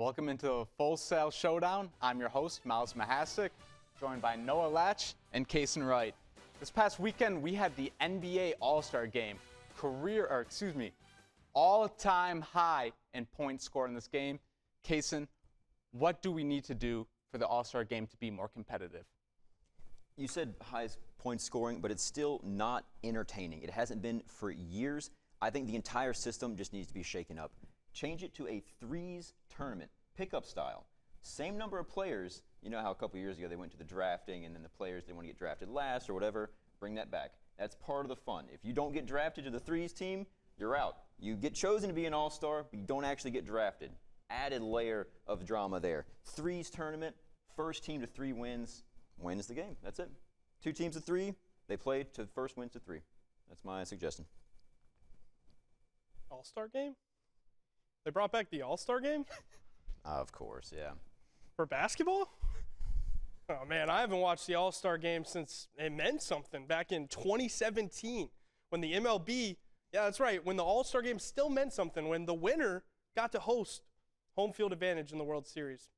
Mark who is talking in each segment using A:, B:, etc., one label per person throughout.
A: Welcome into Full Sail Showdown. I'm your host, Miles Mahasik, joined by Noah Latch and Kason Wright. This past weekend, we had the NBA All-Star Game. All-time high in points scored in this game. Kason, what do we need to do for the All-Star Game to be more competitive?
B: You said highest point scoring, but it's still not entertaining. It hasn't been for years. I think the entire system just needs to be shaken up. Change it to a threes tournament, pickup style. Same number of players. You know how a couple years ago they went to the drafting and then the players didn't want to get drafted last or whatever. Bring that back. That's part of the fun. If you don't get drafted to the threes team, you're out. You get chosen to be an all-star, but you don't actually get drafted. Added layer of drama there. Threes tournament, first team to 3 wins the game. That's it. 2 teams of 3, they play to first wins to 3. That's my suggestion.
C: All-Star game? They brought back the All-Star game?
B: Of course, yeah.
C: For basketball? Oh, man, I haven't watched the All-Star game since it meant something back in 2017 when the MLB, yeah, that's right, when the All-Star game still meant something, when the winner got to host home field advantage in the World Series.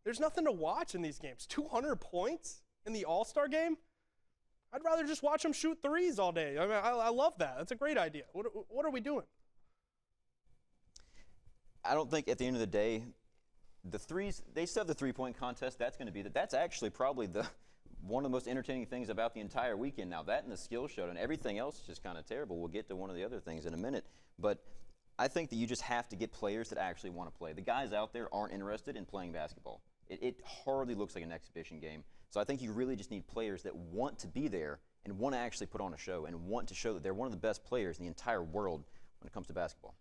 C: There's nothing to watch in these games. 200 points in the All-Star game? I'd rather just watch them shoot threes all day. I mean, I love that. That's a great idea. What are we doing?
B: I don't think at the end of the day, the threes, they still have the three-point contest. That's going to be that's actually probably one of the most entertaining things about the entire weekend. Now that and the skill showdown, everything else is just kind of terrible. We'll get to one of the other things in a minute. But I think that you just have to get players that actually want to play. The guys out there aren't interested in playing basketball. It hardly looks like an exhibition game. So I think you really just need players that want to be there and want to actually put on a show and want to show that they're one of the best players in the entire world when it comes to basketball.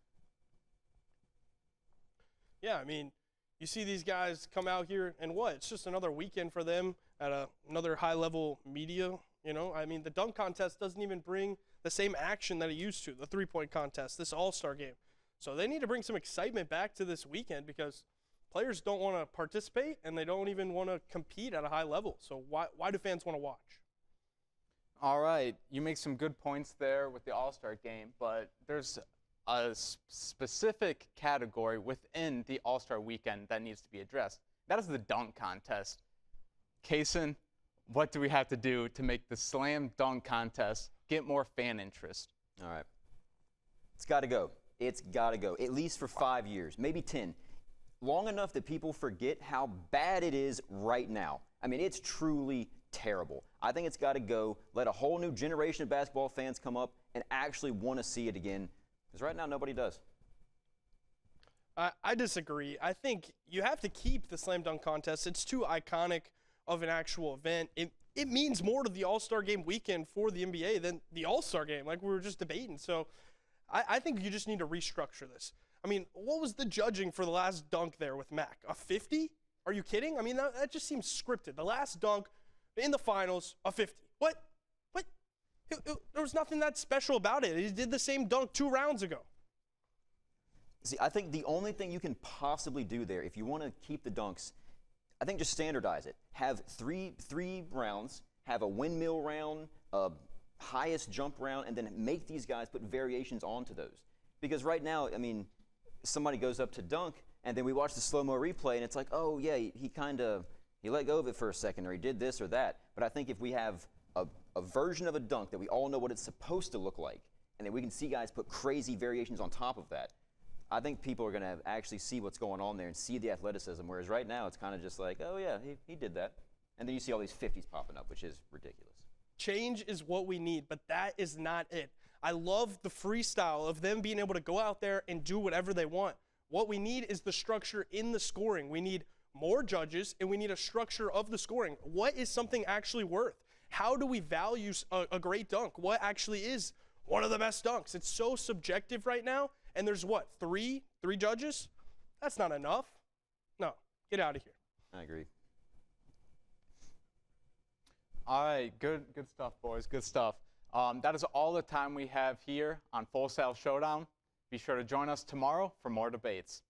C: Yeah, I mean, you see these guys come out here and what? It's just another weekend for them at another high-level media, you know? I mean, the dunk contest doesn't even bring the same action that it used to, the three-point contest, this All-Star game. So they need to bring some excitement back to this weekend because players don't want to participate and they don't even want to compete at a high level. So why do fans want to watch?
A: All right, you make some good points there with the All-Star Game, but there's a specific category within the All-Star weekend that needs to be addressed. That is the dunk contest. Kason, what do we have to do to make the slam dunk contest get more fan interest?
B: All right. It's got to go. It's got to go, at least for 5 years, maybe 10. Long enough that people forget how bad it is right now. I mean, it's truly terrible. I think it's got to go. Let a whole new generation of basketball fans come up and actually want to see it again. Because right now, nobody does.
C: I disagree. I think you have to keep the slam dunk contest. It's too iconic of an actual event. It means more to the All-Star Game weekend for the NBA than the All-Star Game, like we were just debating. So I think you just need to restructure this. I mean, what was the judging for the last dunk there with Mac? A 50? Are you kidding? I mean, that just seems scripted. The last dunk in the finals, a 50. What? There was nothing that special about it. He did the same dunk 2 rounds ago.
B: See, I think the only thing you can possibly do there, if you want to keep the dunks, I think just standardize it. Have three rounds, have a windmill round, a highest jump round, and then make these guys put variations onto those. Because right now, I mean, somebody goes up to dunk, and then we watch the slow-mo replay, and it's like, oh, yeah, he let go of it for a second, or he did this or that. But I think if we have a version of a dunk that we all know what it's supposed to look like, and then we can see guys put crazy variations on top of that, I think people are going to actually see what's going on there and see the athleticism, whereas right now it's kind of just like, oh, yeah, he did that. And then you see all these 50s popping up, which is ridiculous.
C: Change is what we need, but that is not it. I love the freestyle of them being able to go out there and do whatever they want. What we need is the structure in the scoring. We need more judges, and we need a structure of the scoring. What is something actually worth? How do we value a great dunk? What actually is one of the best dunks? It's so subjective right now, and there's what, three judges? That's not enough. No, get out of here.
B: I agree.
A: All right, good stuff, boys, good stuff. That is all the time we have here on Full Sail Showdown. Be sure to join us tomorrow for more debates.